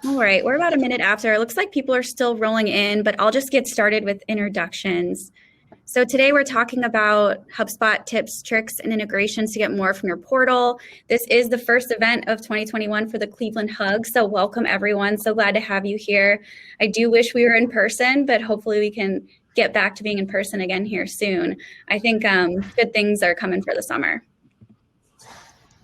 All right, we're about a minute after. It looks like people are still rolling in, but I'll just get started with introductions. So today we're talking about HubSpot tips, tricks, and integrations to get more from your portal. This is the first event of 2021 for the Cleveland Hug, so welcome everyone. So glad to have you here. I do wish we were in person, but hopefully we can get back to being in person again here soon. I think good things are coming for the summer.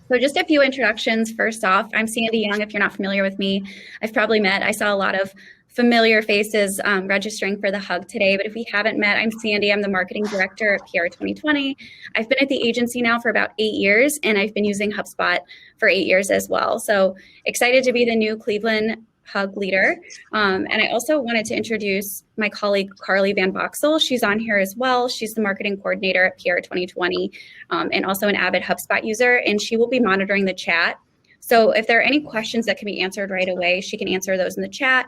So just a few introductions. First off, I'm Sandy Young. If you're not familiar with me, I've probably met. I saw a lot of familiar faces registering for the Hug today, but if we haven't met, I'm Sandy. I'm the marketing director at PR 2020. I've been at the agency now for about 8 years, and I've been using HubSpot for 8 years as well. So excited to be the new Cleveland Hug leader. And I also wanted to introduce my colleague, Carly Van Boxel. She's on here as well. She's the marketing coordinator at PR 2020 and also an avid HubSpot user, and she will be monitoring the chat. So if there are any questions that can be answered right away, she can answer those in the chat.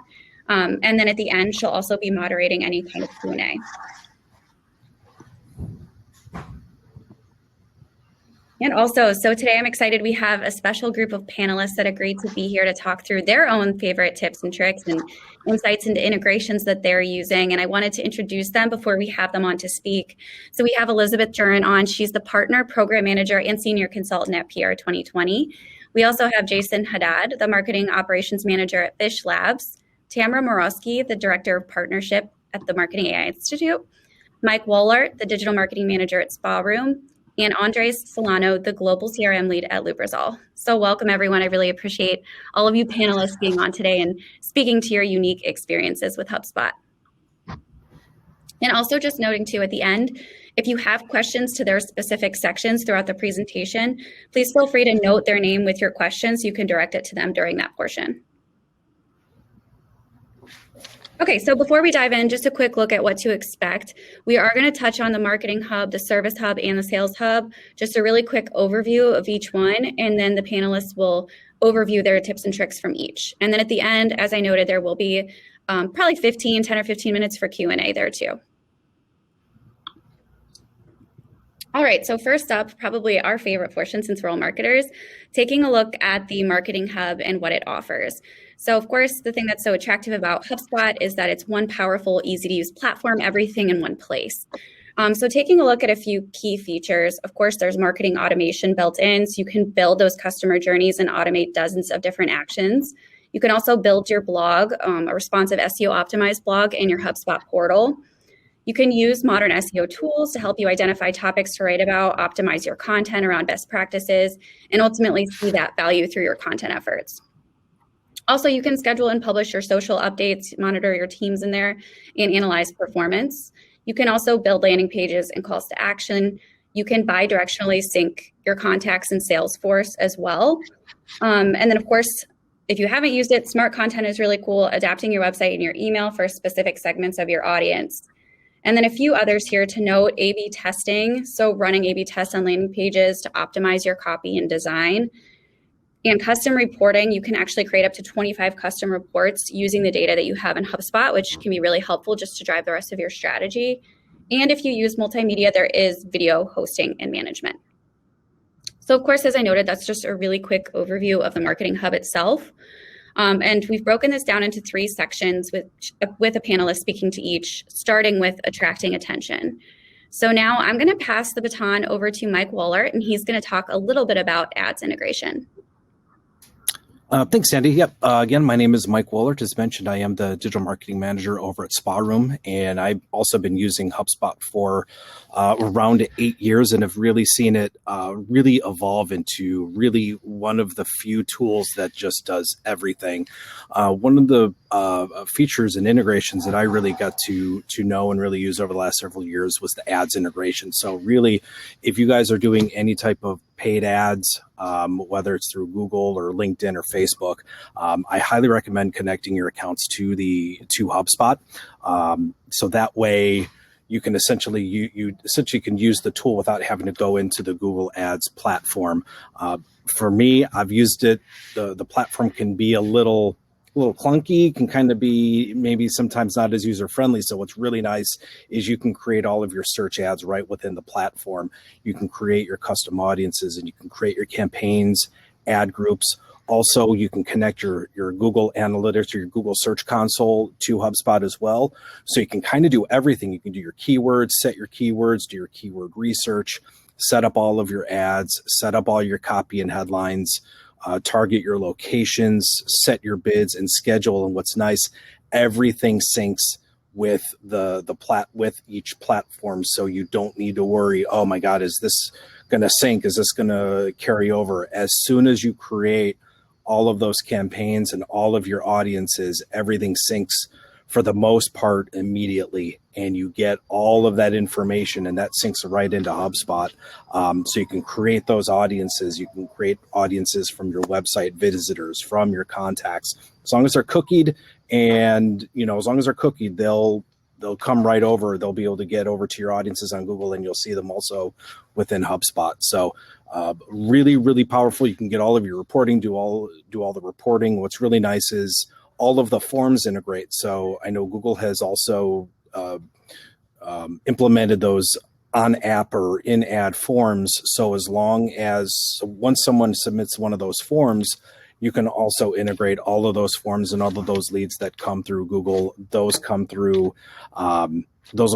And then at the end, she'll also be moderating any kind of Q&A. And also, so today I'm excited we have a special group of panelists that agreed to be here to talk through their own favorite tips and tricks and insights into integrations that they're using. And I wanted to introduce them before we have them on to speak. So we have Elizabeth Duran on. She's the partner, program manager, and senior consultant at PR 2020. We also have Jason Haddad, the marketing operations manager at Fish Labs, Tamara Morosky, the director of partnership at the Marketing AI Institute, Mike Wohlert, the digital marketing manager at Spa Room, and Andres Solano, the global CRM lead at Lubrizol. So welcome everyone. I really appreciate all of you panelists being on today and speaking to your unique experiences with HubSpot. And also just noting too at the end, if you have questions to their specific sections throughout the presentation, please feel free to note their name with your questions. You can direct it to them during that portion. Okay, so before we dive in, just a quick look at what to expect. We are going to touch on the Marketing Hub, the Service Hub, and the Sales Hub, just a really quick overview of each one, and then the panelists will overview their tips and tricks from each. And then at the end, as I noted, there will be probably 10 or 15 minutes for Q&A there too. All right, so first up, probably our favorite portion since we're all marketers, taking a look at the Marketing Hub and what it offers. So of course, the thing that's so attractive about HubSpot is that it's one powerful, easy to use platform, everything in one place. So taking a look at a few key features, of course, there's marketing automation built in, so you can build those customer journeys and automate dozens of different actions. You can also build your blog, a responsive SEO optimized blog in your HubSpot portal. You can use modern SEO tools to help you identify topics to write about, optimize your content around best practices, and ultimately see that value through your content efforts. Also, you can schedule and publish your social updates, monitor your teams in there, and analyze performance. You can also build landing pages and calls to action. You can bi-directionally sync your contacts in Salesforce as well. And then, of course, if you haven't used it, smart content is really cool, adapting your website and your email for specific segments of your audience. And then a few others here to note, A/B testing. So running A/B tests on landing pages to optimize your copy and design. And custom reporting, you can actually create up to 25 custom reports using the data that you have in HubSpot, which can be really helpful just to drive the rest of your strategy. And if you use multimedia, there is video hosting and management. So of course, as I noted, that's just a really quick overview of the Marketing Hub itself. And we've broken this down into 3 sections with a panelist speaking to each, starting with attracting attention. So now I'm going to pass the baton over to Mike Wohlert, and he's going to talk a little bit about ads integration. Thanks, Sandy. Yep. Again, my name is Mike Wohlert. As mentioned, I am the digital marketing manager over at Spa Room, and I've also been using HubSpot for around 8 years and have really seen it really evolve into really one of the few tools that just does everything. One of the features and integrations that I really got to know and really use over the last several years was the ads integration. So really, if you guys are doing any type of paid ads, whether it's through Google or LinkedIn or Facebook, I highly recommend connecting your accounts to HubSpot. So that way you can essentially you essentially can use the tool without having to go into the Google Ads platform. For me, I've used it. The platform can be a little clunky, can kind of be maybe sometimes not as user friendly. So what's really nice is you can create all of your search ads right within the platform. You can create your custom audiences and you can create your campaigns, ad groups, Also, you can connect your Google Analytics or your Google Search Console to HubSpot as well. So you can kind of do everything. You can do your keywords, set your keywords, do your keyword research, set up all of your ads, set up all your copy and headlines, target your locations, set your bids and schedule. And what's nice, everything syncs with with each platform. So you don't need to worry, oh my God, is this going to sync? Is this going to carry over? As soon as you create all of those campaigns and all of your audiences, everything syncs for the most part immediately, and you get all of that information, and that syncs right into HubSpot. So you can create those audiences. You can create audiences from your website visitors, from your contacts, as long as they're cookied. And as long as they're cookied, they'll come right over. They'll be able to get over to your audiences on Google, and you'll see them also within HubSpot. So really, really powerful. You can get all of your reporting, do all the reporting. What's really nice is all of the forms integrate. So I know Google has also implemented those on-app or in-ad forms. So once someone submits one of those forms, you can also integrate all of those forms and all of those leads that come through Google. Those will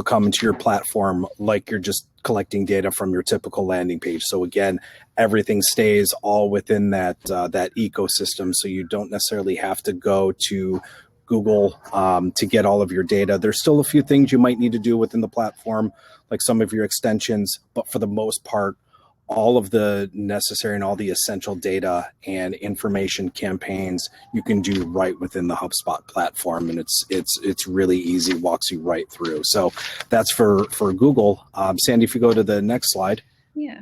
come into your platform like you're just collecting data from your typical landing page. So again, everything stays all within that ecosystem. So you don't necessarily have to go to Google to get all of your data. There's still a few things you might need to do within the platform, like some of your extensions, but for the most part, all of the necessary and all the essential data and information campaigns you can do right within the HubSpot platform, and it's really easy, walks you right through. So that's for Google. Sandy, if you go to the next slide. Yeah.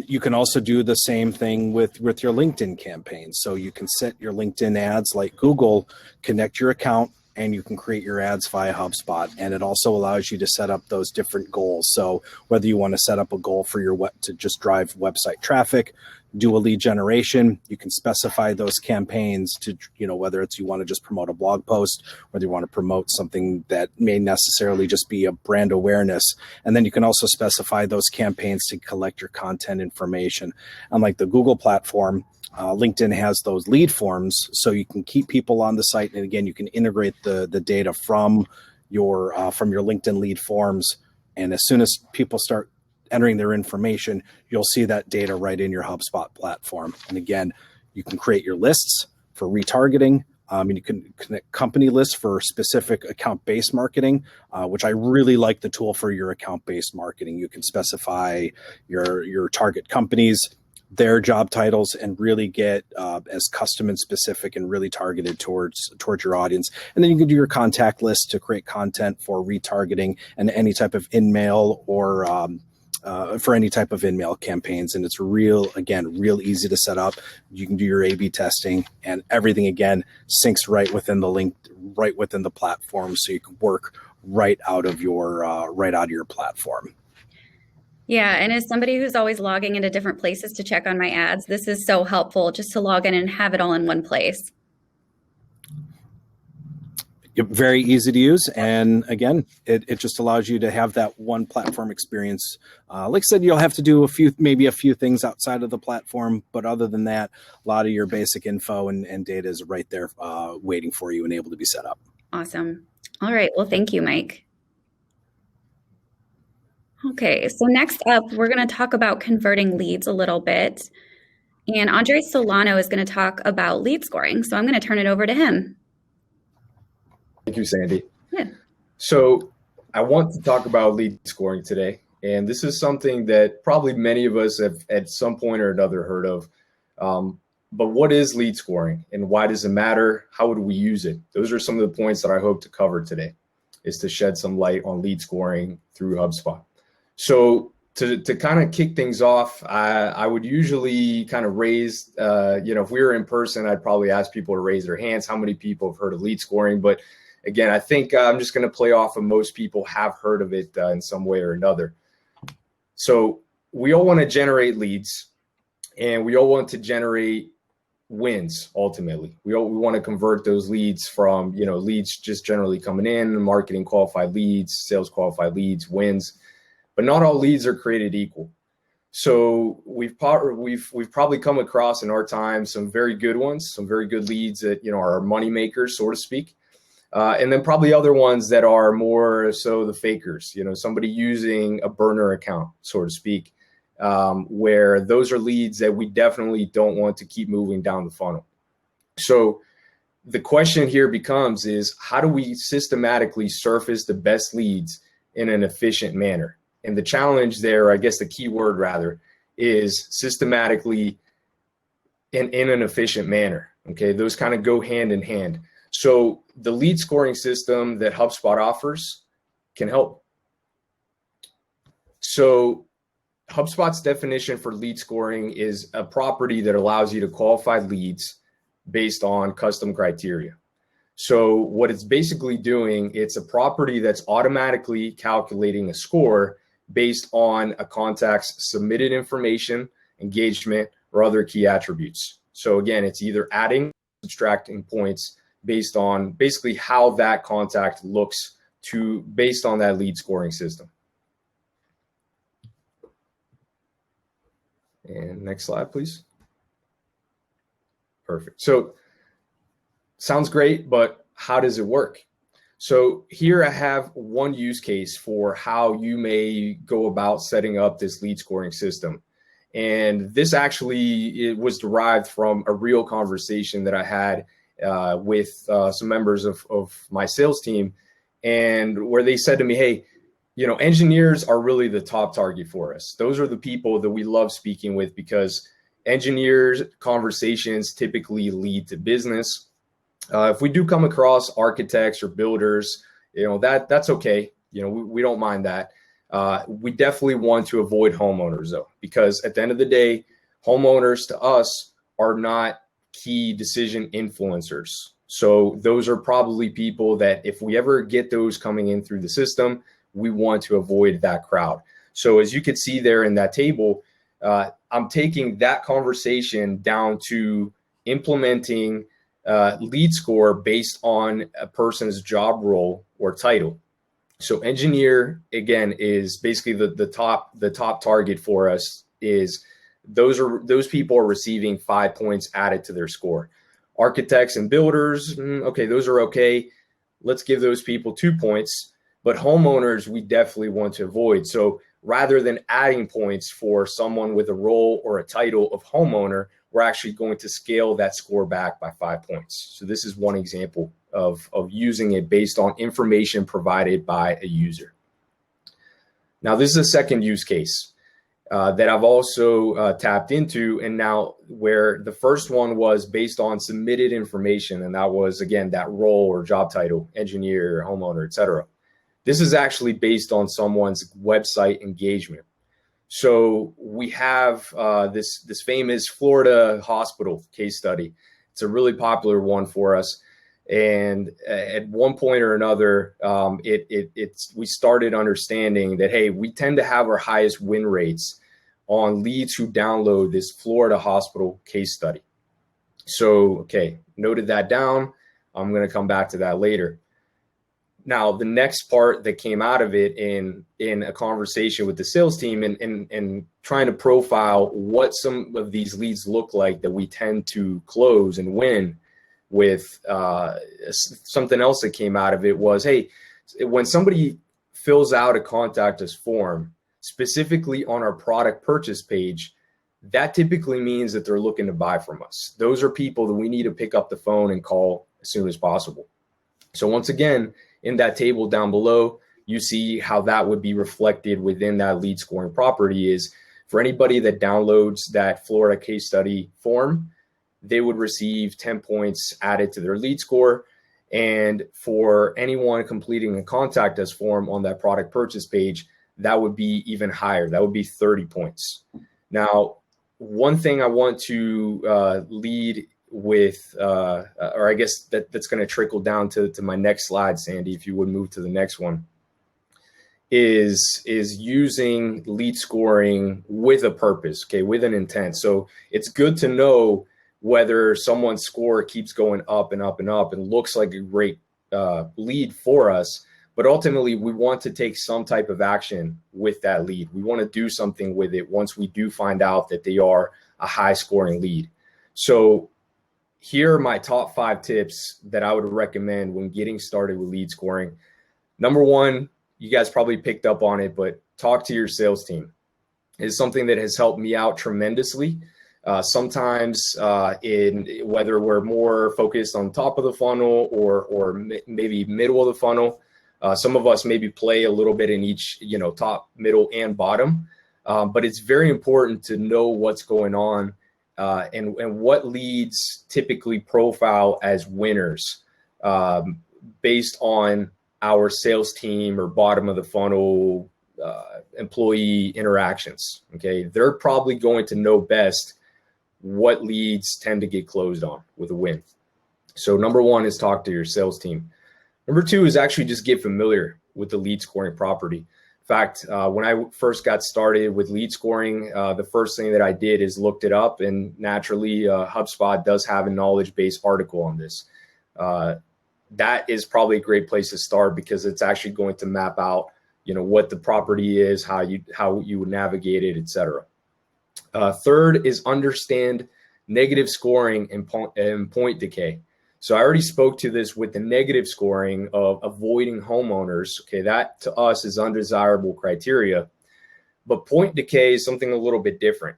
You can also do the same thing with your LinkedIn campaigns. So you can set your LinkedIn ads like Google, connect your account, and you can create your ads via HubSpot. And it also allows you to set up those different goals. So whether you want to set up a goal for to just drive website traffic, do a lead generation, you can specify those campaigns to, whether it's you want to just promote a blog post, whether you want to promote something that may necessarily just be a brand awareness. And then you can also specify those campaigns to collect your content information. Unlike the Google platform, LinkedIn has those lead forms, so you can keep people on the site. And again, you can integrate the data from your LinkedIn lead forms. And as soon as people start entering their information, you'll see that data right in your HubSpot platform. And again, you can create your lists for retargeting. And you can connect company lists for specific account-based marketing, which I really like the tool for your account-based marketing. You can specify your target companies, their job titles, and really get as custom and specific and really targeted towards your audience. And then you can do your contact list to create content for retargeting and any type of in-mail or for any type of in-mail campaigns. And it's real easy to set up. You can do your A/B testing, and everything again syncs right within the platform, so you can work right out of your platform. Yeah, and as somebody who's always logging into different places to check on my ads, this is so helpful just to log in and have it all in one place. Very easy to use. And again, it just allows you to have that one platform experience. Like I said, you'll have to do maybe a few things outside of the platform, but other than that, a lot of your basic info and data is right there waiting for you and able to be set up. Awesome. All right. Well, thank you, Mike. Okay, so next up, we're going to talk about converting leads a little bit. And Andre Solano is going to talk about lead scoring. So I'm going to turn it over to him. Thank you, Sandy. Yeah. So I want to talk about lead scoring today. And this is something that probably many of us have at some point or another heard of. But what is lead scoring and why does it matter? How would we use it? Those are some of the points that I hope to cover today, is to shed some light on lead scoring through HubSpot. So to kind of kick things off, I would usually kind of raise, if we were in person, I'd probably ask people to raise their hands. How many people have heard of lead scoring? But again, I think I'm just going to play off of most people have heard of it in some way or another. So we all want to generate leads, and we all want to generate wins. Ultimately, we want to convert those leads from, leads just generally coming in, marketing qualified leads, sales qualified leads, wins. But not all leads are created equal. So we've probably come across in our time some very good ones, some very good leads that, you know, are money makers, so to speak. And then probably other ones that are more so the fakers, you know, somebody using a burner account, so to speak, where those are leads that we definitely don't want to keep moving down the funnel. So the question here becomes is, how do we systematically surface the best leads in an efficient manner? And the challenge there, I guess the key word rather, is systematically in an efficient manner. Okay, those kind of go hand in hand. So the lead scoring system that HubSpot offers can help. So HubSpot's definition for lead scoring is a property that allows you to qualify leads based on custom criteria. So what it's basically doing, it's a property that's automatically calculating a score based on a contact's submitted information, engagement, or other key attributes. So again, it's either adding, subtracting points based on basically how that contact looks based on that lead scoring system. And next slide, please. Perfect. So sounds great, but how does it work? So here I have one use case for how you may go about setting up this lead scoring system. And this it was derived from a real conversation that I had with some members of my sales team, and where they said to me, hey, you know, engineers are really the top target for us. Those are the people that we love speaking with because engineers conversations typically lead to business. If we do come across architects or builders, you know, that's okay. You know, we don't mind that. We definitely want to avoid homeowners though, because at the end of the day, homeowners to us are not key decision influencers. So those are probably people that if we ever get those coming in through the system, we want to avoid that crowd. So as you could see there in that table, I'm taking that conversation down to implementing lead score based on a person's job role or title. So engineer, again, is basically the top target for us. Is those people are receiving 5 points added to their score. Architects and builders, okay, those are okay. Let's give those people 2 points. But homeowners, we definitely want to avoid. So rather than adding points for someone with a role or a title of homeowner, we're actually going to scale that score back by 5 points. So this is one example of using it based on information provided by a user. Now, this is a second use case that I've also tapped into, and now where the first one was based on submitted information, and that was, again, that role or job title, engineer, homeowner, etc. This is actually based on someone's website engagement. So we have this famous Florida hospital case study. It's a really popular one for us. And at one point or another, we started understanding that, hey, we tend to have our highest win rates on leads who download this Florida hospital case study. So, okay, noted that down. I'm going to come back to that later. Now, the next part that came out of it in a conversation with the sales team and trying to profile what some of these leads look like that we tend to close and win with, something else that came out of it was, hey, when somebody fills out a contact us form, specifically on our product purchase page, that typically means that they're looking to buy from us. Those are people that we need to pick up the phone and call as soon as possible. So once again, in that table down below, you see how that would be reflected within that lead scoring property is for anybody that downloads that Florida case study form, they would receive 10 points added to their lead score. And for anyone completing a contact us form on that product purchase page, that would be even higher. That would be 30 points. Now, one thing I want to lead with, or I guess that's going to trickle down to my next slide, Sandy, if you would move to the next one, is using lead scoring with a purpose, okay, with an intent. So it's good to know whether someone's score keeps going up and up and up and looks like a great lead for us. But ultimately, we want to take some type of action with that lead. We want to do something with it once we do find out that they are a high scoring lead. So here are my top 5 tips that I would recommend when getting started with lead scoring. Number one, you guys probably picked up on it, but talk to your sales team. It's something that has helped me out tremendously. Sometimes in whether we're more focused on top of the funnel or maybe middle of the funnel, some of us maybe play a little bit in each, top, middle, and bottom. But it's very important to know what's going on and what leads typically profile as winners based on our sales team or bottom of the funnel employee interactions. Okay, they're probably going to know best what leads tend to get closed on with a win. So number one is talk to your sales team. Number two is actually just get familiar with the lead scoring property. In fact, when I first got started with lead scoring, the first thing that I did is looked it up, and naturally HubSpot does have a knowledge-based article on this. That is probably a great place to start because it's actually going to map out, what the property is, how you would navigate it, etc. Third is understand negative scoring and point decay. So I already spoke to this with the negative scoring of avoiding homeowners. Okay, that to us is undesirable criteria. But point decay is something a little bit different.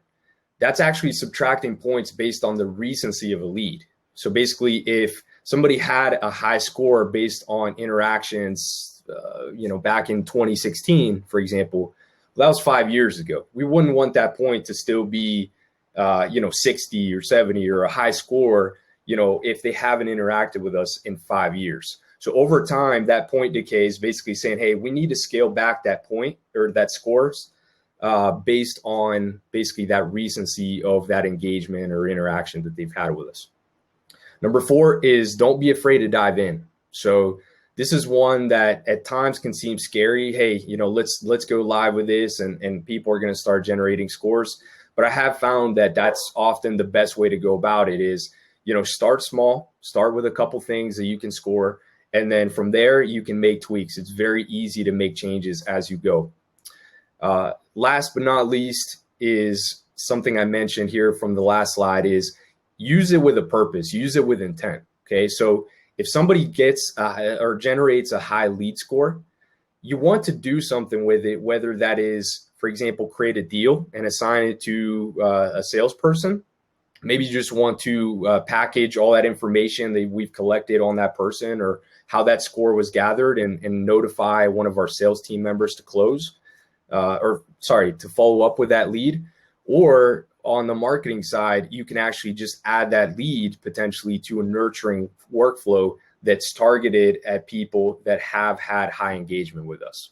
That's actually subtracting points based on the recency of a lead. So basically, if somebody had a high score based on interactions, back in 2016, for example, that was 5 years ago. We wouldn't want that point to still be, 60 or 70 or a high score, if they haven't interacted with us in 5 years. So over time, that point decay is basically saying, hey, we need to scale back that point or that scores based on basically that recency of that engagement or interaction that they've had with us. Number 4 is don't be afraid to dive in. So this is one that at times can seem scary. Hey, let's go live with this and people are going to start generating scores. But I have found that that's often the best way to go about it is, start small, start with a couple things that you can score. And then from there, you can make tweaks. It's very easy to make changes as you go. Last but not least is something I mentioned here from the last slide is use it with a purpose, use it with intent. Okay, so if somebody gets or generates a high lead score, you want to do something with it, whether that is, for example, create a deal and assign it to a salesperson. Maybe you just want to package all that information that we've collected on that person or how that score was gathered and notify one of our sales team members to close to follow up with that lead. Or on the marketing side, you can actually just add that lead potentially to a nurturing workflow that's targeted at people that have had high engagement with us.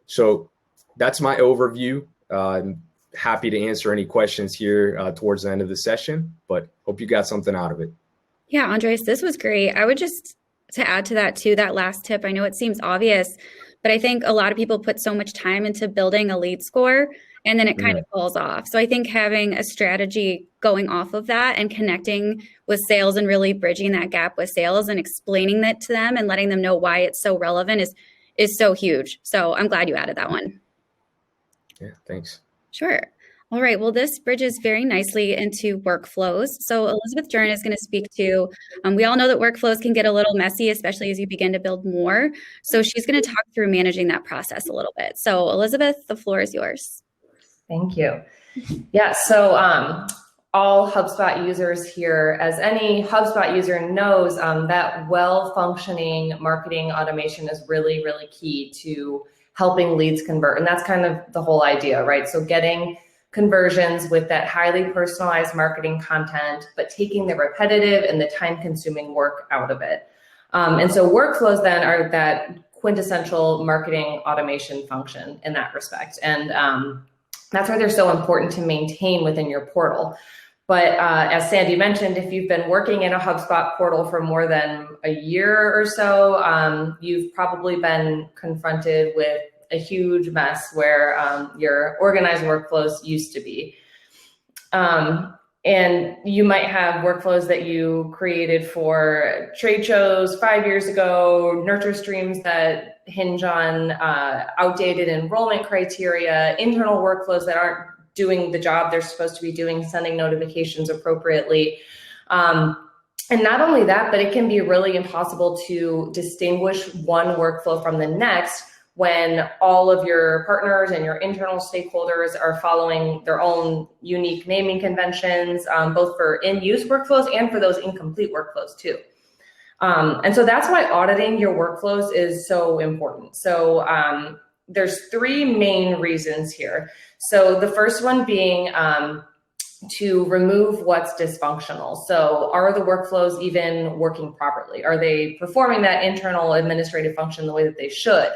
So that's my overview. I'm happy to answer any questions here towards the end of the session, but hope you got something out of it. Yeah, Andres, this was great. I would just to add to that too, that last tip, I know it seems obvious, but I think a lot of people put so much time into building a lead score and then it kind of falls off. So I think having a strategy going off of that and connecting with sales and really bridging that gap with sales and explaining that to them and letting them know why it's so relevant is so huge. So I'm glad you added that one. Yeah, thanks. Sure. All right. Well, this bridges very nicely into workflows. So Elizabeth Dern is going to speak to, we all know that workflows can get a little messy, especially as you begin to build more. So she's going to talk through managing that process a little bit. So Elizabeth, the floor is yours. Thank you. Yeah. So all HubSpot users here, as any HubSpot user knows, that well-functioning marketing automation is really, really key to helping leads convert. And that's kind of the whole idea, right? So getting conversions with that highly personalized marketing content, but taking the repetitive and the time-consuming work out of it. And so workflows then are that quintessential marketing automation function in that respect. And that's why they're so important to maintain within your portal. But as Sandy mentioned, if you've been working in a HubSpot portal for more than a year or so, you've probably been confronted with a huge mess where your organized workflows used to be. And you might have workflows that you created for trade shows 5 years ago, nurture streams that hinge on outdated enrollment criteria, internal workflows that aren't doing the job they're supposed to be doing, sending notifications appropriately. And not only that, but it can be really impossible to distinguish one workflow from the next when all of your partners and your internal stakeholders are following their own unique naming conventions, both for in-use workflows and for those incomplete workflows too. And so that's why auditing your workflows is so important. So there's three main reasons here. So the first one being to remove what's dysfunctional. So are the workflows even working properly? Are they performing that internal administrative function the way that they should?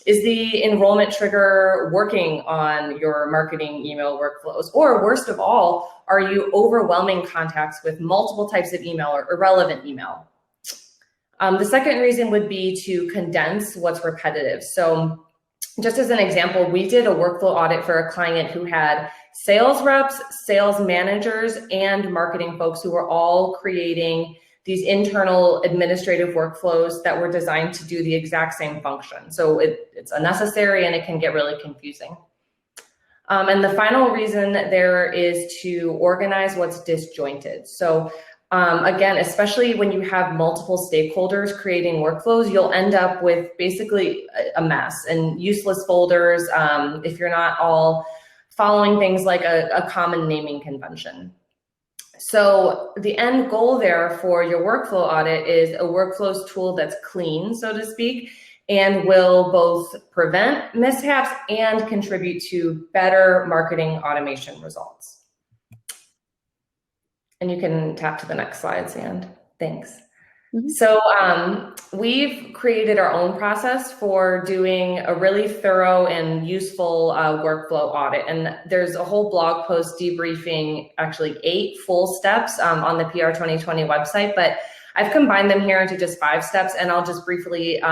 Is the enrollment trigger working on your marketing email workflows? Or worst of all, are you overwhelming contacts with multiple types of email or irrelevant email? The second reason would be to condense what's repetitive. So just as an example, we did a workflow audit for a client who had sales reps, sales managers, and marketing folks who were all creating these internal administrative workflows that were designed to do the exact same function. So it's unnecessary and it can get really confusing. And the final reason there is to organize what's disjointed. So again, especially when you have multiple stakeholders creating workflows, you'll end up with basically a mess and useless folders if you're not all following things like a common naming convention. So the end goal there for your workflow audit is a workflows tool that's clean, so to speak, and will both prevent mishaps and contribute to better marketing automation results. And you can tap to the next slide, Sand. Thanks. Mm-hmm. So we've created our own process for doing a really thorough and useful workflow audit. And there's a whole blog post debriefing actually 8 full steps on the PR 2020 website, but I've combined them here into just 5 steps, and I'll just briefly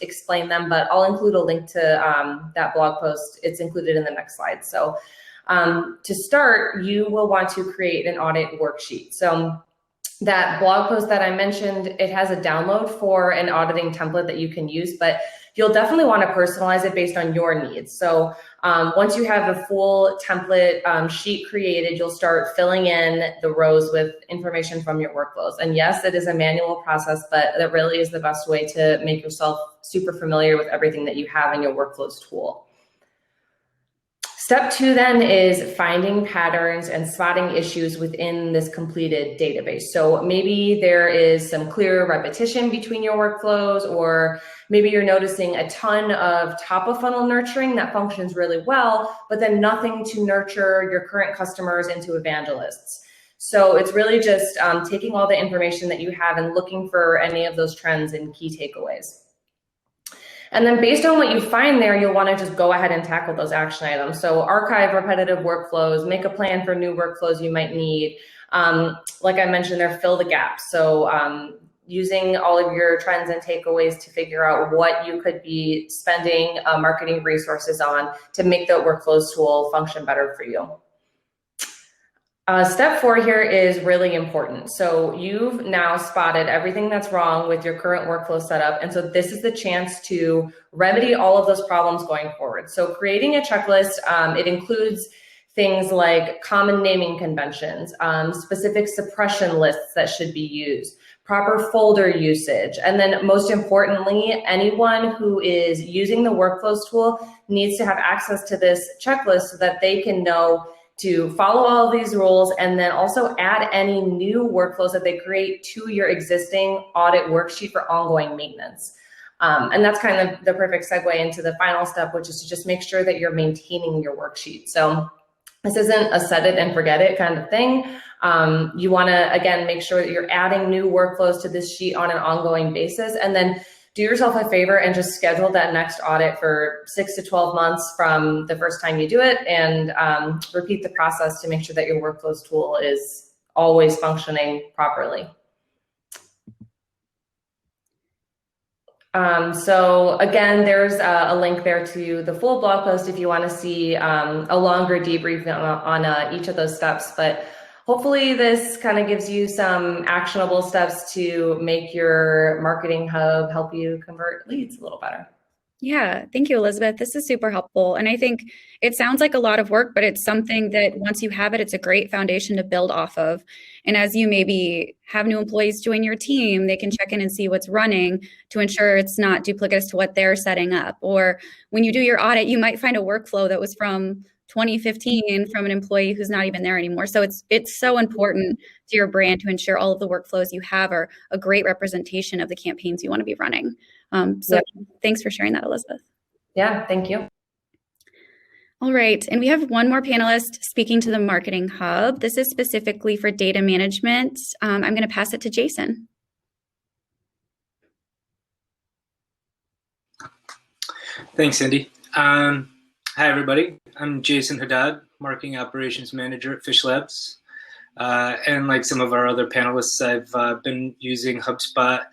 explain them, but I'll include a link to that blog post. It's included in the next slide. So to start, you will want to create an audit worksheet. So that blog post that I mentioned, it has a download for an auditing template that you can use, but you'll definitely want to personalize it based on your needs. So once you have the full template sheet created, you'll start filling in the rows with information from your workflows. And yes, it is a manual process, but that really is the best way to make yourself super familiar with everything that you have in your workflows tool. Step 2 then is finding patterns and spotting issues within this completed database. So maybe there is some clear repetition between your workflows, or maybe you're noticing a ton of top of funnel nurturing that functions really well, but then nothing to nurture your current customers into evangelists. So it's really just taking all the information that you have and looking for any of those trends and key takeaways. And then based on what you find there, you'll want to just go ahead and tackle those action items. So archive repetitive workflows, make a plan for new workflows you might need. Like I mentioned there, fill the gaps. So using all of your trends and takeaways to figure out what you could be spending marketing resources on to make the workflows tool function better for you. Step 4 here is really important. So you've now spotted everything that's wrong with your current workflow setup. And so this is the chance to remedy all of those problems going forward. So creating a checklist, it includes things like common naming conventions, specific suppression lists that should be used, proper folder usage. And then most importantly, anyone who is using the workflows tool needs to have access to this checklist so that they can know to follow all of these rules, and then also add any new workflows that they create to your existing audit worksheet for ongoing maintenance. And that's kind of the perfect segue into the final step, which is to just make sure that you're maintaining your worksheet. So this isn't a set it and forget it kind of thing. You want to, again, make sure that you're adding new workflows to this sheet on an ongoing basis, and then do yourself a favor and just schedule that next audit for 6 to 12 months from the first time you do it, and repeat the process to make sure that your workflows tool is always functioning properly. So again, there's a link there to the full blog post if you want to see a longer debrief on each of those steps. But hopefully this kind of gives you some actionable steps to make your marketing hub help you convert leads a little better. Yeah, thank you, Elizabeth. This is super helpful. And I think it sounds like a lot of work, but it's something that once you have it, it's a great foundation to build off of. And as you maybe have new employees join your team, they can check in and see what's running to ensure it's not duplicitous to what they're setting up. Or when you do your audit, you might find a workflow that was from 2015 from an employee who's not even there anymore. So it's so important to your brand to ensure all of the workflows you have are a great representation of the campaigns you want to be running. Thanks for sharing that, Elizabeth. Yeah, thank you. All right, and we have one more panelist speaking to the Marketing Hub. This is specifically for data management. I'm going to pass it to Jason. Thanks, Cindy. Hi, everybody. I'm Jason Haddad, Marketing Operations Manager at Fish Labs. And like some of our other panelists, I've been using HubSpot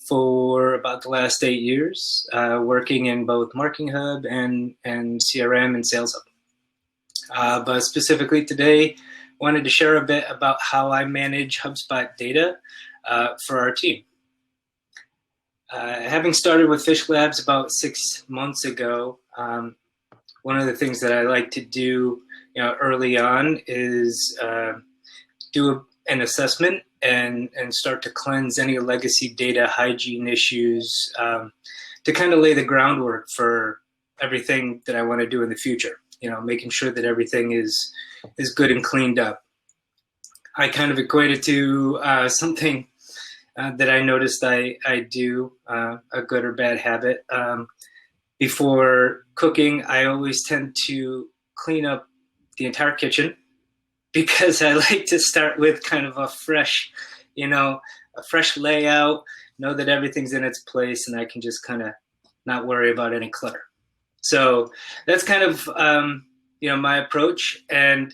for about the last 8 years, working in both Marketing Hub and CRM and Sales Hub. But specifically today, wanted to share a bit about how I manage HubSpot data for our team. Having started with Fish Labs about 6 months ago, one of the things that I like to do early on is do an assessment and start to cleanse any legacy data hygiene issues to kind of lay the groundwork for everything that I want to do in the future. Making sure that everything is good and cleaned up. I kind of equate it to something that I noticed I do, a good or bad habit. Before cooking, I always tend to clean up the entire kitchen, because I like to start with kind of a fresh layout, know that everything's in its place, and I can just kind of not worry about any clutter. So that's kind of, my approach. And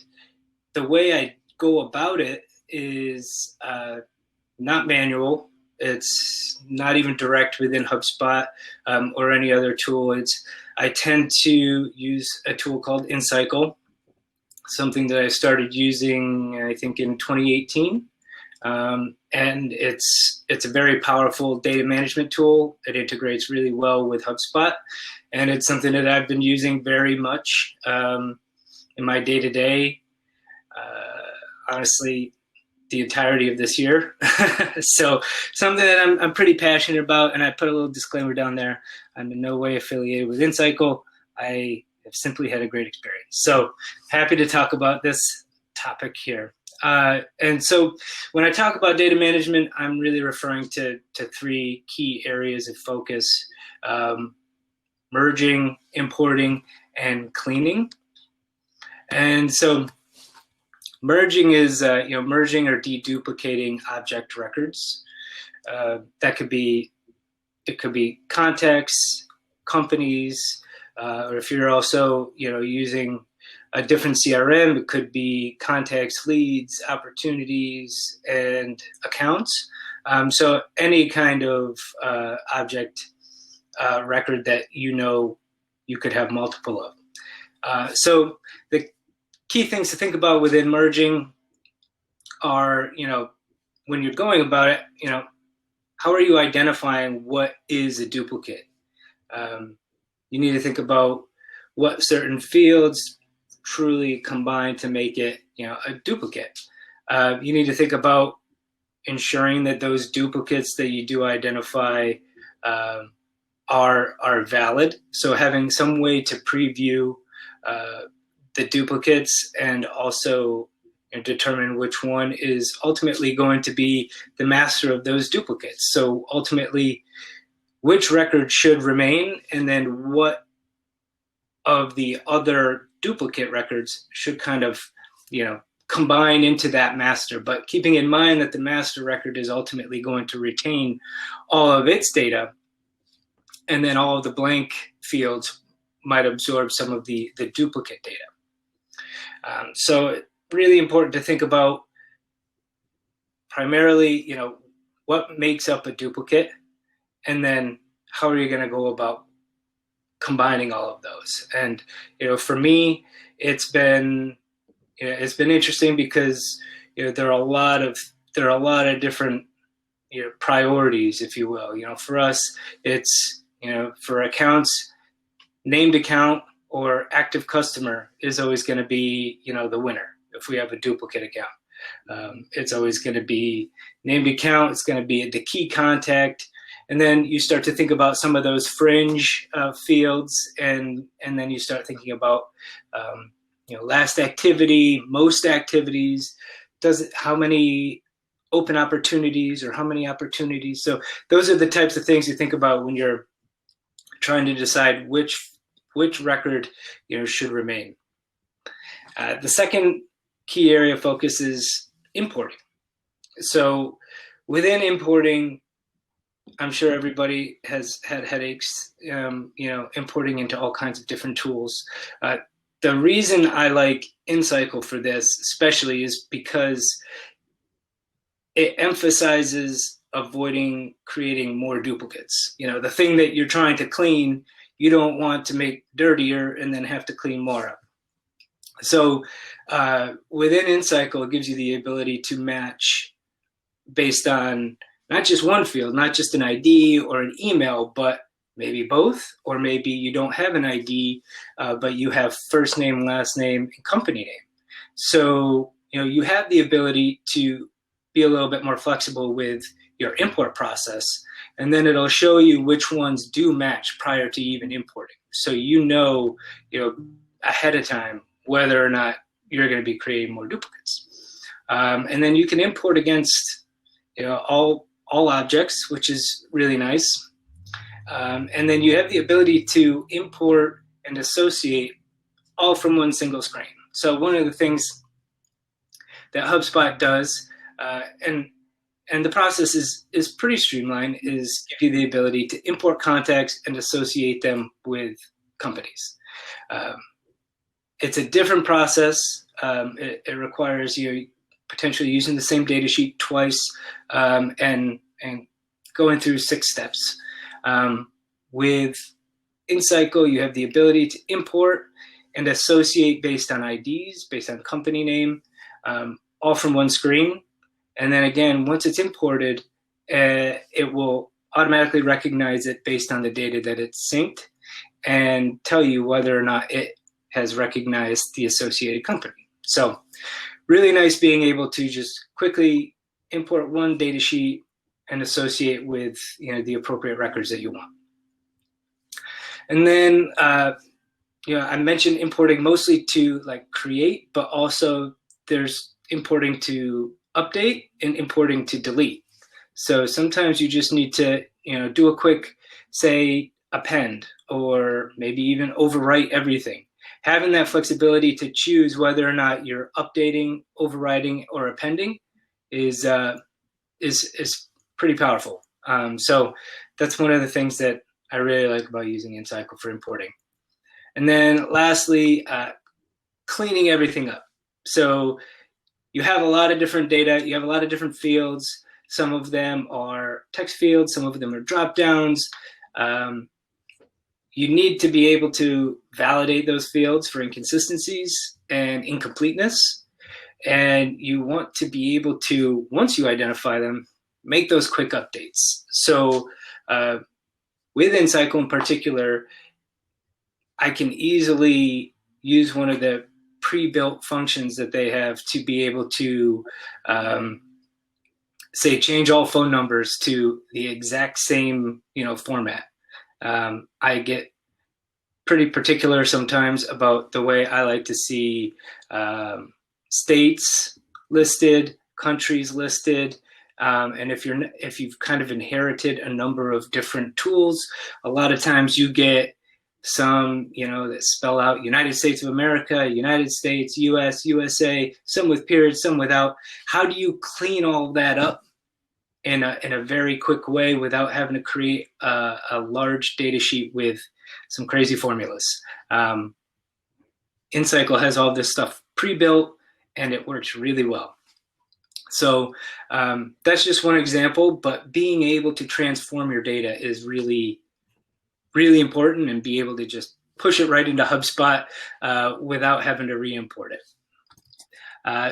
the way I go about it is not manual. It's not even direct within HubSpot or any other tool. I tend to use a tool called InCycle, something that I started using, I think, in 2018. And it's a very powerful data management tool. It integrates really well with HubSpot. And it's something that I've been using very much in my day-to-day, honestly, the entirety of this year. So something that I'm pretty passionate about, and I put a little disclaimer down there. I'm in no way affiliated with InCycle. I have simply had a great experience. So happy to talk about this topic here. And so when I talk about data management, I'm really referring to three key areas of focus: merging, importing, and cleaning. And so merging is merging or deduplicating object records. It could be contacts, companies, or if you're also using a different CRM, it could be contacts, leads, opportunities, and accounts. So any kind of object record that you could have multiple of. So the key things to think about within merging are, when you're going about it, how are you identifying what is a duplicate? You need to think about what certain fields truly combine to make it, a duplicate. You need to think about ensuring that those duplicates that you do identify are valid. So having some way to preview the duplicates and also determine which one is ultimately going to be the master of those duplicates. So ultimately, which record should remain, and then what of the other duplicate records should kind of, combine into that master, but keeping in mind that the master record is ultimately going to retain all of its data, and then all of the blank fields might absorb some of the duplicate data. So really important to think about primarily, what makes up a duplicate, and then how are you going to go about combining all of those. And for me, it's been interesting because there are a lot of different priorities, if you will. For us, it's for accounts, named account or active customer is always going to be the winner. If we have a duplicate account, it's always going to be named account. It's going to be the key contact. And then you start to think about some of those fringe fields, and then you start thinking about last activity, most activities, how many open opportunities or how many opportunities. So those are the types of things you think about when you're trying to decide which record should remain. The second key area of focus is importing. So within importing, I'm sure everybody has had headaches, importing into all kinds of different tools. The reason I like InCycle for this especially is because it emphasizes avoiding creating more duplicates. The thing that you're trying to clean, you don't want to make dirtier and then have to clean more up. So within InCycle, it gives you the ability to match based on not just one field, not just an ID or an email, but maybe both, or maybe you don't have an ID, but you have first name, last name, and company name. So you have the ability to be a little bit more flexible with your import process, and then it'll show you which ones do match prior to even importing. So ahead of time whether or not you're going to be creating more duplicates. And then you can import against all objects, which is really nice. And then you have the ability to import and associate all from one single screen. So one of the things that HubSpot does, and the process is pretty streamlined, is give you the ability to import contacts and associate them with companies. It's a different process. It requires you potentially using the same data sheet twice and going through 6 steps. With InCycle, you have the ability to import and associate based on IDs, based on company name, all from one screen. And then again, once it's imported, it will automatically recognize it based on the data that it's synced and tell you whether or not it has recognized the associated company. So really nice being able to just quickly import one data sheet and associate with the appropriate records that you want. And then I mentioned importing mostly to create, but also there's importing to update and importing to delete. So sometimes you just need to do a quick, say, append, or maybe even overwrite everything. Having that flexibility to choose whether or not you're updating, overriding, or appending is pretty powerful. So that's one of the things that I really like about using InCycle for importing. And then lastly, cleaning everything up. So you have a lot of different data, you have a lot of different fields. Some of them are text fields, some of them are drop downs. You need to be able to validate those fields for inconsistencies and incompleteness. And you want to be able to, once you identify them, make those quick updates. So with InCycle in particular, I can easily use one of the pre-built functions that they have to be able to say change all phone numbers to the exact same format. I get pretty particular sometimes about the way I like to see states listed, countries listed, and if you've kind of inherited a number of different tools, a lot of times you get some that spell out United States of America, United States, US, USA, some with periods, some without. How do you clean all of that up in a very quick way without having to create a large data sheet with some crazy formulas? InCycle has all this stuff pre-built and it works really well. So that's just one example, but being able to transform your data is really, really important, and be able to just push it right into HubSpot without having to re-import it.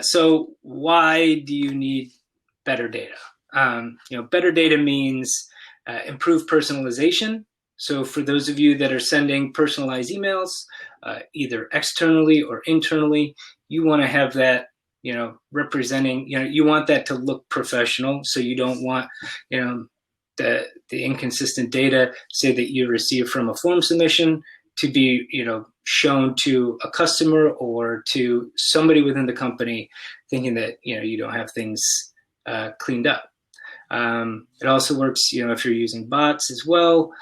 So why do you need better data? Better data means improved personalization. So for those of you that are sending personalized emails, either externally or internally, you want to have that, representing, you want that to look professional. So you don't want, the inconsistent data, say that you receive from a form submission, to be, shown to a customer or to somebody within the company, thinking that, you don't have things cleaned up. It also works, if you're using bots as well.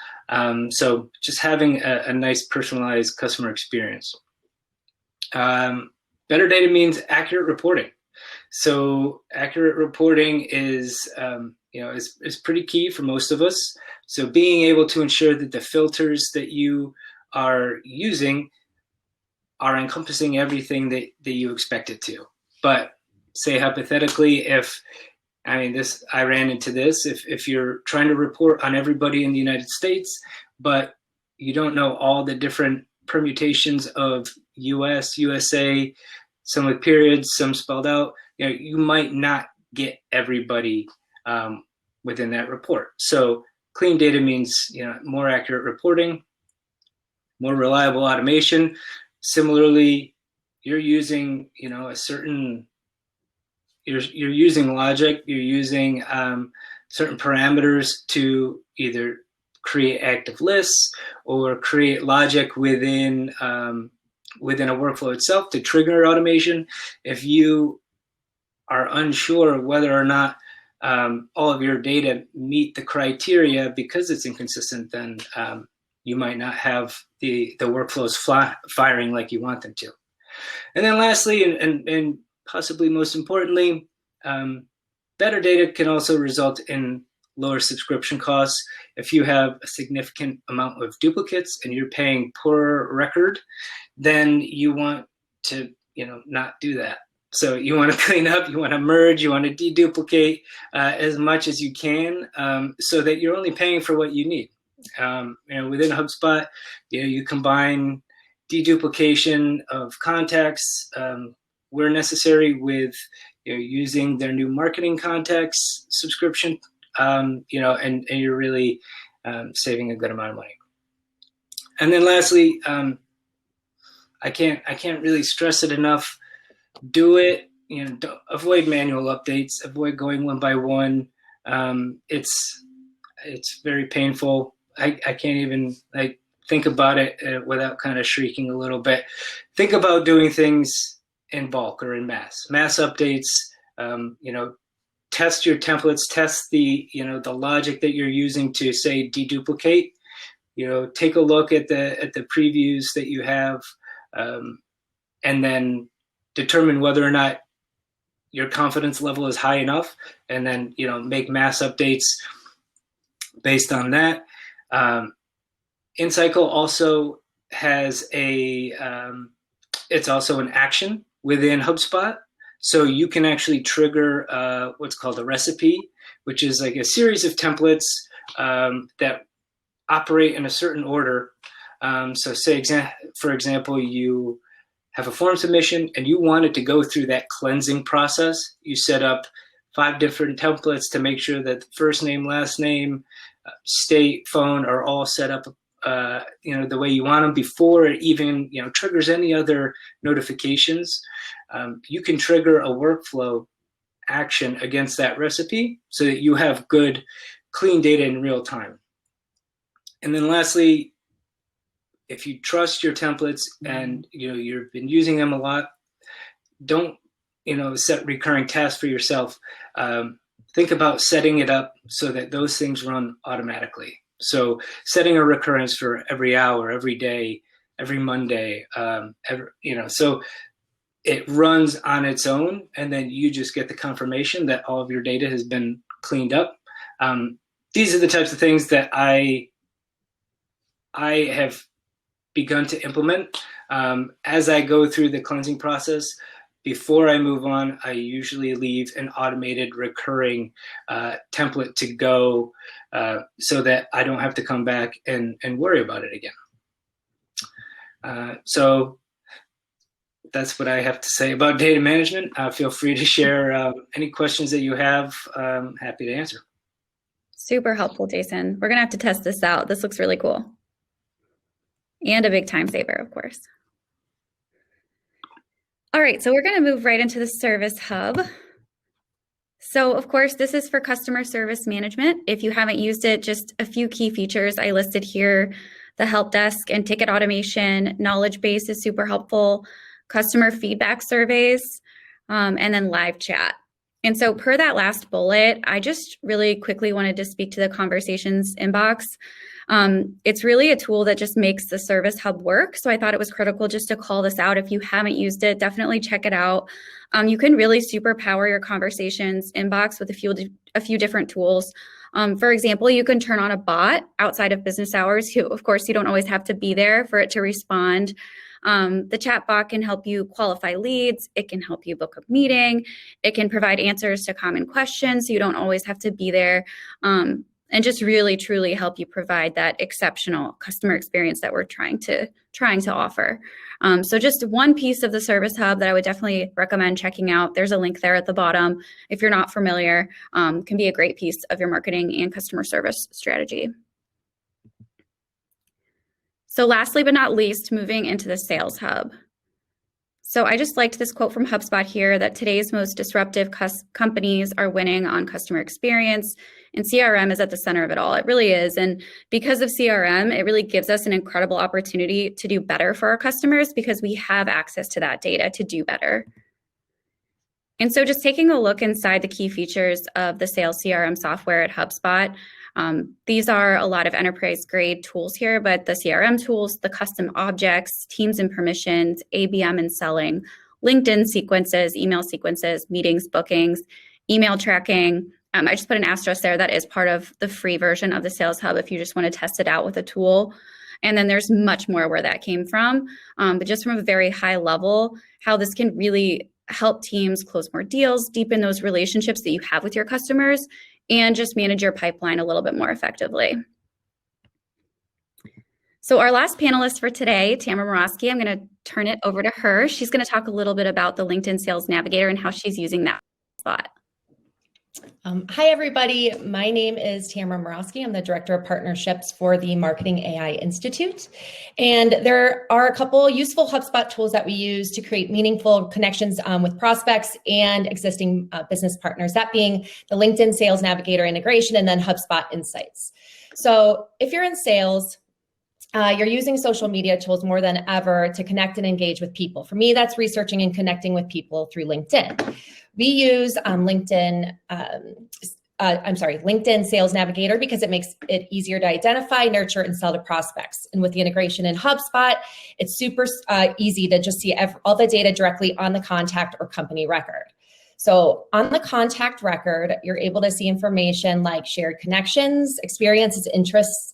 So just having a nice personalized customer experience. Better data means accurate reporting. So accurate reporting is pretty key for most of us. So being able to ensure that the filters that you are using are encompassing everything that you expect it to. But say hypothetically, I ran into this, if you're trying to report on everybody in the United States, but you don't know all the different permutations of US, USA, some with periods, some spelled out, you might not get everybody within that report. So clean data means, more accurate reporting, more reliable automation. Similarly, you're using, a certain, you're using logic, you're using certain parameters to either create active lists or create logic within a workflow itself to trigger automation. If you are unsure whether or not all of your data meet the criteria because it's inconsistent, then you might not have the workflows firing like you want them to. And then lastly, and possibly most importantly, better data can also result in lower subscription costs. If you have a significant amount of duplicates and you're paying per record, then you want to, not do that. So you want to clean up, you want to merge, you want to deduplicate as much as you can, so that you're only paying for what you need. Within HubSpot, you combine deduplication of contacts where necessary with using their new marketing contacts subscription, and you're really saving a good amount of money. And then lastly, I can't really stress it enough. Do it. Avoid manual updates. Avoid going one by one. It's very painful. I can't even think about it without kind of shrieking a little bit. Think about doing things in bulk or in mass updates. Test your templates. Test the logic that you're using to say deduplicate. Take a look at the previews that you have, and then determine whether or not your confidence level is high enough, and then make mass updates based on that. InCycle also has it's also an action within HubSpot. So you can actually trigger what's called a recipe, which is like a series of templates that operate in a certain order. So say, for example, you have a form submission and you want it to go through that cleansing process. You set up 5 different templates to make sure that the first name, last name, state, phone are all set up the way you want them before it even triggers any other notifications. You can trigger a workflow action against that recipe so that you have good, clean data in real time. And then lastly, if you trust your templates and you've been using them a lot, don't set recurring tasks for yourself. Think about setting it up so that those things run automatically. So setting a recurrence for every hour, every day, every Monday, so it runs on its own, and then you just get the confirmation that all of your data has been cleaned up. These are the types of things that I have begun to implement as I go through the cleansing process. Before I move on, I usually leave an automated recurring template to go so that I don't have to come back and worry about it again. So that's what I have to say about data management. Feel free to share any questions that you have. Happy to answer. Super helpful, Jason. We're going to have to test this out. This looks really cool. And a big time saver, of course. All right, so we're going to move right into the Service Hub. So, of course, this is for customer service management. If you haven't used it, just a few key features I listed here. The help desk and ticket automation, knowledge base is super helpful, customer feedback surveys, and then live chat. And so per that last bullet, I just really quickly wanted to speak to the conversations inbox. It's really a tool that just makes the Service Hub work. So I thought it was critical just to call this out. If you haven't used it, definitely check it out. You can really superpower your conversations inbox with a few different tools. For example, you can turn on a bot outside of business hours. Of course, you don't always have to be there for it to respond. The chat bot can help you qualify leads. It can help you book a meeting. It can provide answers to common questions, so you don't always have to be there. And just really, truly help you provide that exceptional customer experience that we're trying to offer. So just one piece of the Service Hub that I would definitely recommend checking out. There's a link there at the bottom. If you're not familiar, can be a great piece of your marketing and customer service strategy. So lastly, but not least, moving into the Sales Hub. So I just liked this quote from HubSpot here that today's most disruptive companies are winning on customer experience, and CRM is at the center of it all. It really is. And because of CRM, it really gives us an incredible opportunity to do better for our customers because we have access to that data to do better. And so just taking a look inside the key features of the sales CRM software at HubSpot, these are a lot of enterprise grade tools here, but the CRM tools, the custom objects, teams and permissions, ABM and selling, LinkedIn sequences, email sequences, meetings, bookings, email tracking. I just put an asterisk there. That is part of the free version of the Sales Hub if you just want to test it out with a tool. And then there's much more where that came from. But just from a very high level, how this can really help teams close more deals, deepen those relationships that you have with your customers, and just manage your pipeline a little bit more effectively. So our last panelist for today, Tamara Morosky, I'm going to turn it over to her. She's going to talk a little bit about the LinkedIn Sales Navigator and how she's using that spot. Hi, everybody. My name is Tamara Morosky. I'm the Director of Partnerships for the Marketing AI Institute. And there are a couple useful HubSpot tools that we use to create meaningful connections with prospects and existing business partners, that being the LinkedIn Sales Navigator integration and then HubSpot Insights. So if you're in sales, you're using social media tools more than ever to connect and engage with people. For me, that's researching and connecting with people through LinkedIn. We use LinkedIn Sales Navigator because it makes it easier to identify, nurture, and sell to prospects. And with the integration in HubSpot, it's super easy to just see all the data directly on the contact or company record. So on the contact record, you're able to see information like shared connections, experiences, interests,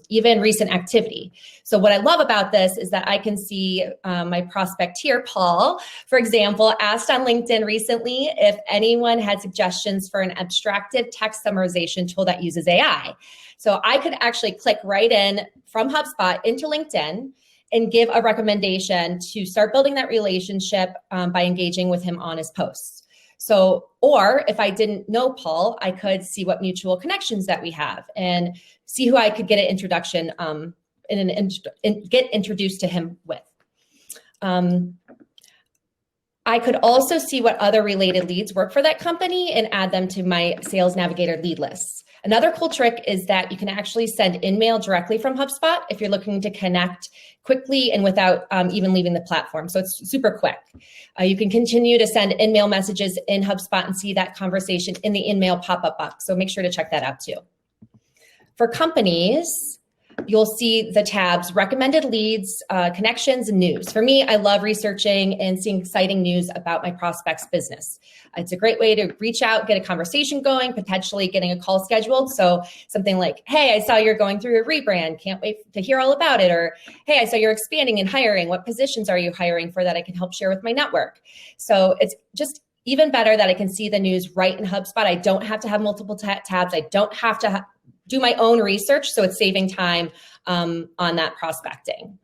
even recent activity. So what I love about this is that I can see my prospect here, Paul, for example, asked on LinkedIn recently if anyone had suggestions for an abstracted text summarization tool that uses AI. So I could actually click right in from HubSpot into LinkedIn and give a recommendation to start building that relationship by engaging with him on his posts. So, or if I didn't know Paul, I could see what mutual connections that we have and see who I could get an introduction get introduced to him with. I could also see what other related leads work for that company and add them to my Sales Navigator lead lists. Another cool trick is that you can actually send InMail directly from HubSpot if you're looking to connect quickly and without even leaving the platform. So it's super quick. You can continue to send InMail messages in HubSpot and see that conversation in the InMail pop-up box. So make sure to check that out too. For companies, you'll see the tabs recommended leads, connections, and news. For me, I love researching and seeing exciting news about my prospect's business. It's a great way to reach out, get a conversation going, potentially getting a call scheduled. So something like, hey, I saw you're going through a rebrand. Can't wait to hear all about it. Or, hey, I saw you're expanding and hiring. What positions are you hiring for that I can help share with my network? So it's just even better that I can see the news right in HubSpot. I don't have to have multiple tabs. I don't have to do my own research, so it's saving time on that prospecting.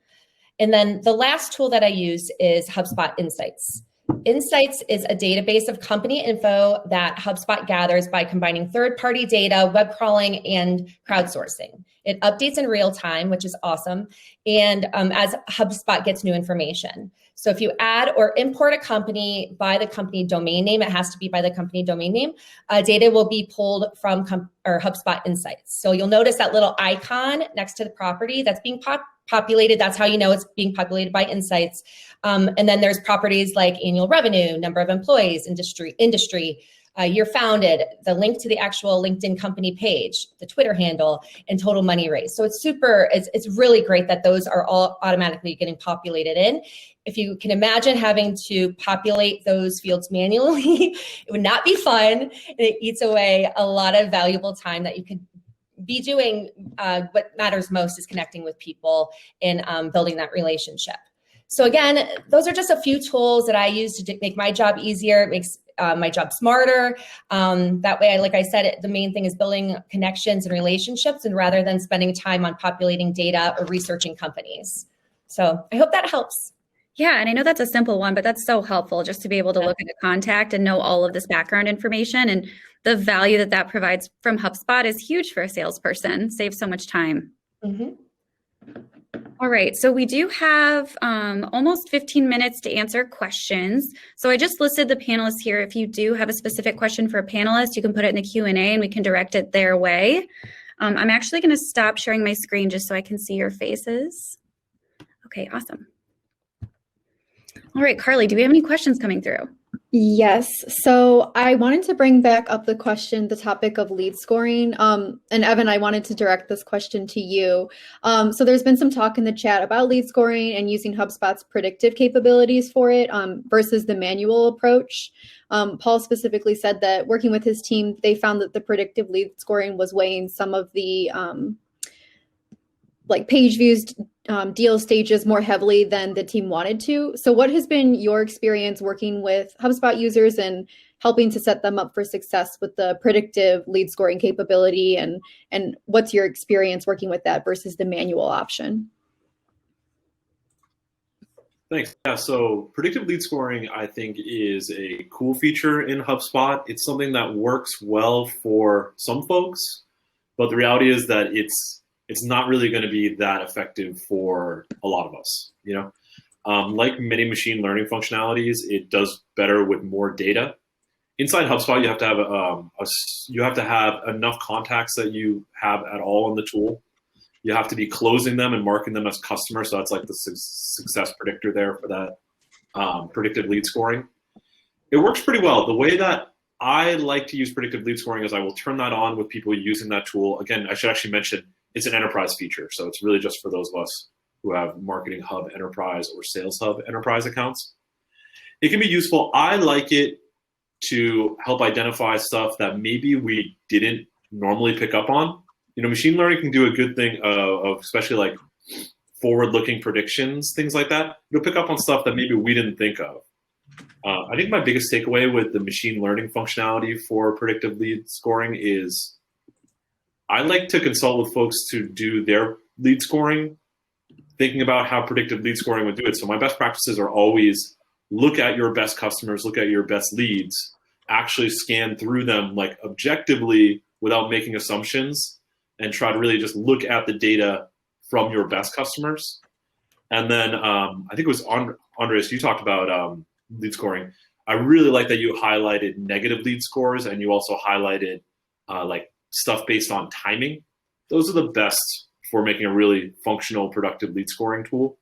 And then the last tool that I use is HubSpot Insights. Insights is a database of company info that HubSpot gathers by combining third-party data, web crawling, and crowdsourcing. It updates in real time, which is awesome, and as HubSpot gets new information. So if you add or import a company by the company domain name, it has to be by the company domain name, data will be pulled from HubSpot Insights. So you'll notice that little icon next to the property that's being populated. That's how you know it's being populated by Insights. And then there's properties like annual revenue, number of employees, industry, year founded, the link to the actual LinkedIn company page, the Twitter handle, and total money raised. So it's really great that those are all automatically getting populated in. If you can imagine having to populate those fields manually, it would not be fun, and it eats away a lot of valuable time that you could be doing. What matters most is connecting with people and building that relationship. So again, those are just a few tools that I use to make my job easier. It makes my job smarter. That way, like I said, the main thing is building connections and relationships, and rather than spending time on populating data or researching companies. So I hope that helps. Yeah, and I know that's a simple one, but that's so helpful just to be able to look at a contact and know all of this background information, and the value that that provides from HubSpot is huge for a salesperson. Saves so much time. Mm-hmm. All right, so we do have almost 15 minutes to answer questions. So I just listed the panelists here. If you do have a specific question for a panelist, you can put it in the Q&A and we can direct it their way. I'm actually going to stop sharing my screen just so I can see your faces. Okay, awesome. All right, Carly, do we have any questions coming through? Yes. So I wanted to bring back up the topic of lead scoring. And Evan, I wanted to direct this question to you. So there's been some talk in the chat about lead scoring and using HubSpot's predictive capabilities for it versus the manual approach. Paul specifically said that working with his team, they found that the predictive lead scoring was weighing some of the page views, deal stages more heavily than the team wanted to. So what has been your experience working with HubSpot users and helping to set them up for success with the predictive lead scoring capability? And what's your experience working with that versus the manual option? Thanks. Yeah, so predictive lead scoring, I think, is a cool feature in HubSpot. It's something that works well for some folks, but the reality is that it's not really going to be that effective for a lot of us. Like many machine learning functionalities, it does better with more data. Inside HubSpot, you have to have enough contacts that you have at all in the tool. You have to be closing them and marking them as customers. So that's like the success predictor there for that predictive lead scoring. It works pretty well. The way that I like to use predictive lead scoring is I will turn that on with people using that tool. Again, I should actually mention it's an enterprise feature. So it's really just for those of us who have Marketing Hub Enterprise or Sales Hub Enterprise accounts. It can be useful. I like it to help identify stuff that maybe we didn't normally pick up on. Machine learning can do a good thing of especially like forward-looking predictions, things like that. It'll pick up on stuff that maybe we didn't think of. I think my biggest takeaway with the machine learning functionality for predictive lead scoring is I like to consult with folks to do their lead scoring, thinking about how predictive lead scoring would do it. So my best practices are always look at your best customers, look at your best leads, actually scan through them like objectively without making assumptions, and try to really just look at the data from your best customers. And then I think it was Andres, you talked about lead scoring. I really like that you highlighted negative lead scores, and you also highlighted stuff based on timing. Those are the best for making a really functional, productive lead scoring tool.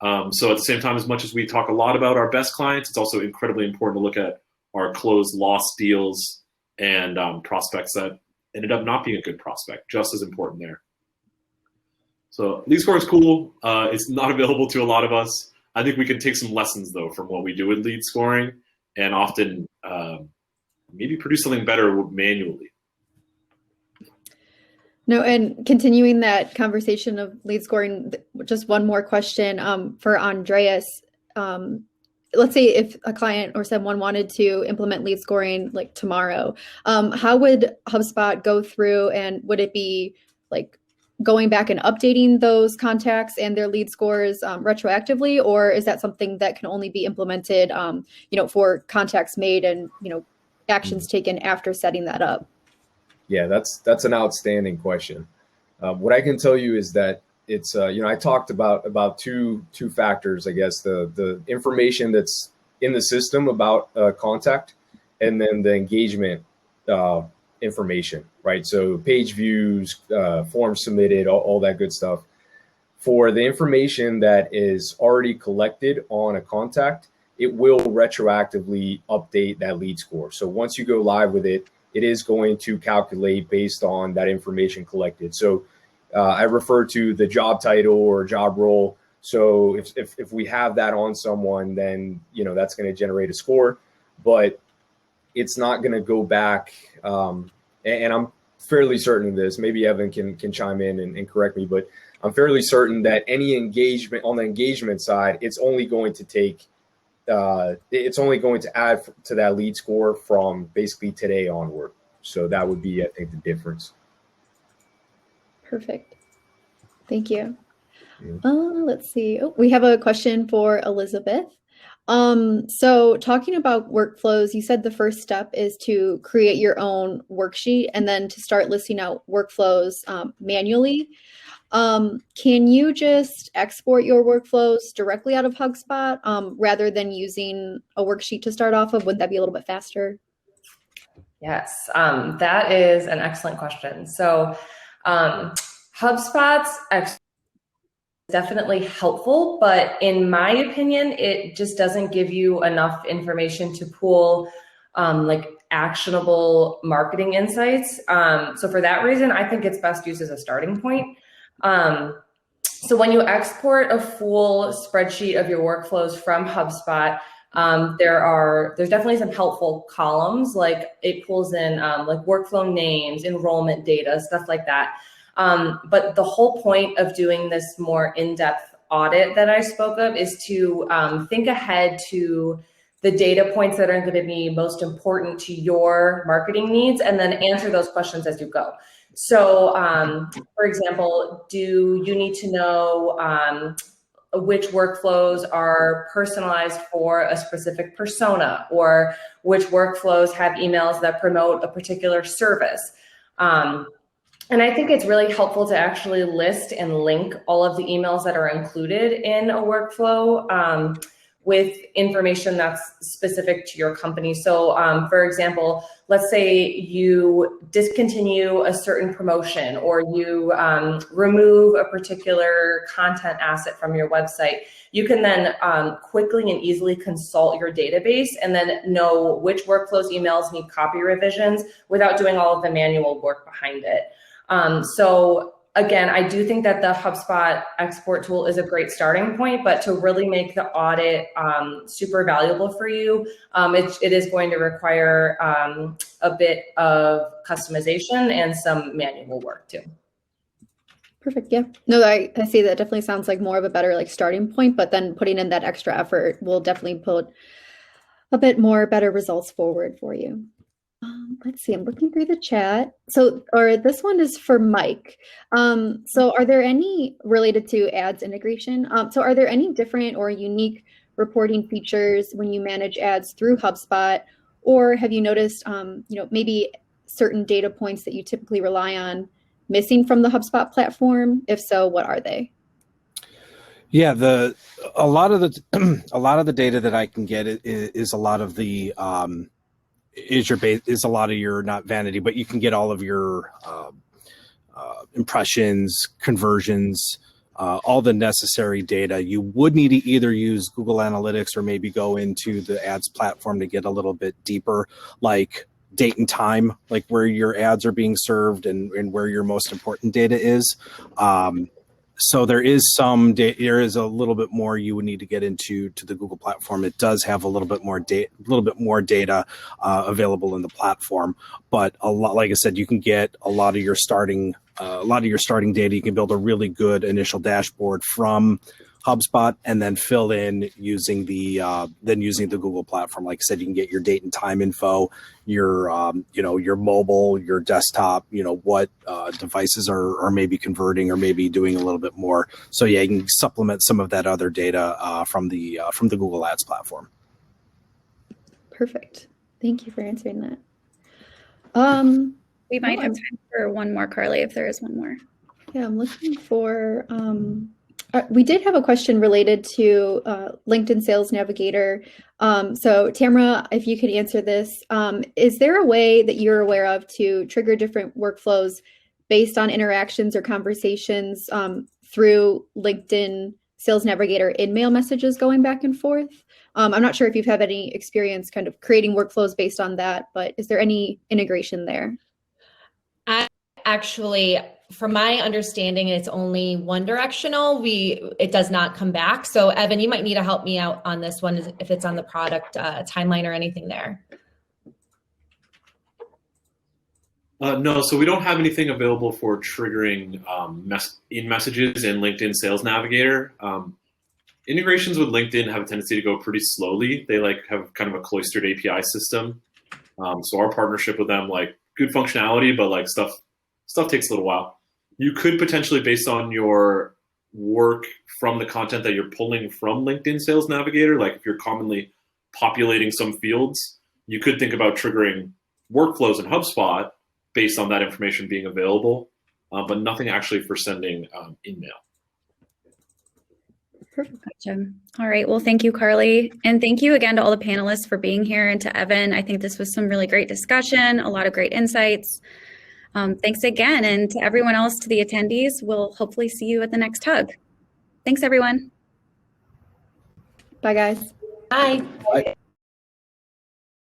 So at the same time, as much as we talk a lot about our best clients, it's also incredibly important to look at our closed lost deals and prospects that ended up not being a good prospect, just as important there. So lead scoring is cool. It's not available to a lot of us. I think we can take some lessons, though, from what we do with lead scoring and often maybe produce something better manually. No, and continuing that conversation of lead scoring, just one more question for Andreas. Let's say if a client or someone wanted to implement lead scoring tomorrow, how would HubSpot go through, and would it be going back and updating those contacts and their lead scores retroactively, or is that something that can only be implemented, for contacts made and, actions taken after setting that up? Yeah, that's an outstanding question. What I can tell you is that it's I talked about two factors, I guess, the information that's in the system about contact, and then the engagement information, right? So page views, forms submitted, all that good stuff. For the information that is already collected on a contact, it will retroactively update that lead score. So once you go live with it, it is going to calculate based on that information collected. So I refer to the job title or job role. So if we have that on someone, then that's going to generate a score, but it's not going to go back. And I'm fairly certain of this. Maybe Evan can chime in and correct me, but I'm fairly certain that any engagement on the engagement side, it's only going to add to that lead score from basically today onward. So that would be, I think, the difference. Perfect. Thank you. Let's see. Oh, we have a question for Elizabeth. So talking about workflows, you said the first step is to create your own worksheet and then to start listing out workflows manually. Can you just export your workflows directly out of HubSpot rather than using a worksheet to start off of? Would that be a little bit faster? Yes, that is an excellent question. So HubSpot's definitely helpful, but in my opinion, it just doesn't give you enough information to pull actionable marketing insights. So for that reason, I think it's best used as a starting point. So when you export a full spreadsheet of your workflows from HubSpot, there's definitely some helpful columns, like it pulls in workflow names, enrollment data, stuff like that. But the whole point of doing this more in-depth audit that I spoke of is to think ahead to the data points that are going to be most important to your marketing needs, and then answer those questions as you go. So, for example, do you need to know which workflows are personalized for a specific persona, or which workflows have emails that promote a particular service? And I think it's really helpful to actually list and link all of the emails that are included in a workflow with information that's specific to your company. So for example, let's say you discontinue a certain promotion, or you remove a particular content asset from your website. You can then quickly and easily consult your database and then know which workflows emails need copy revisions without doing all of the manual work behind it. So again, I do think that the HubSpot export tool is a great starting point, but to really make the audit super valuable for you, it is going to require a bit of customization and some manual work too. Perfect. Yeah. No, I see that definitely sounds like more of a better starting point, but then putting in that extra effort will definitely put a bit more better results forward for you. Let's see, I'm looking through the chat. This one is for Mike. So are there any related to ads integration? So are there any different or unique reporting features when you manage ads through HubSpot? Or have you noticed, maybe certain data points that you typically rely on missing from the HubSpot platform? If so, what are they? Yeah, a lot of the data that I can get is a lot of the is a lot of your, not vanity, but you can get all of your impressions, conversions, all the necessary data. You would need to either use Google Analytics or maybe go into the ads platform to get a little bit deeper, like date and time, like where your ads are being served and where your most important data is. So there is there is a little bit more you would need to get into the Google platform. It does have a little bit more data available in the platform, but a lot, like I said, you can get a lot of your starting data. You can build a really good initial dashboard from HubSpot, and then fill in using the Google platform. Like I said, you can get your date and time info, your your mobile, your desktop, what devices are maybe converting or maybe doing a little bit more. So yeah, you can supplement some of that other data from the Google Ads platform. Perfect. Thank you for answering that. We might have time for one more, Carly, if there is one more. Yeah, I'm looking for. We did have a question related to LinkedIn Sales Navigator. So Tamara, if you could answer this, is there a way that you're aware of to trigger different workflows based on interactions or conversations through LinkedIn Sales Navigator in-mail messages going back and forth? I'm not sure if you've had any experience kind of creating workflows based on that, but is there any integration there? Actually, from my understanding, it's only one directional. It does not come back. So Evan, you might need to help me out on this one if it's on the product timeline or anything there. No, so we don't have anything available for triggering messages in LinkedIn Sales Navigator. Integrations with LinkedIn have a tendency to go pretty slowly. They have kind of a cloistered API system. So our partnership with them, good functionality, but stuff takes a little while. You could potentially, based on your work from the content that you're pulling from LinkedIn Sales Navigator, if you're commonly populating some fields, you could think about triggering workflows in HubSpot based on that information being available, but nothing actually for sending in-mail. Perfect. Gotcha. All right. Well, thank you, Carly. And thank you again to all the panelists for being here, and to Evan. I think this was some really great discussion, a lot of great insights. Thanks again. And to everyone else, to the attendees, we'll hopefully see you at the next Hug. Thanks, everyone. Bye, guys. Bye. Bye.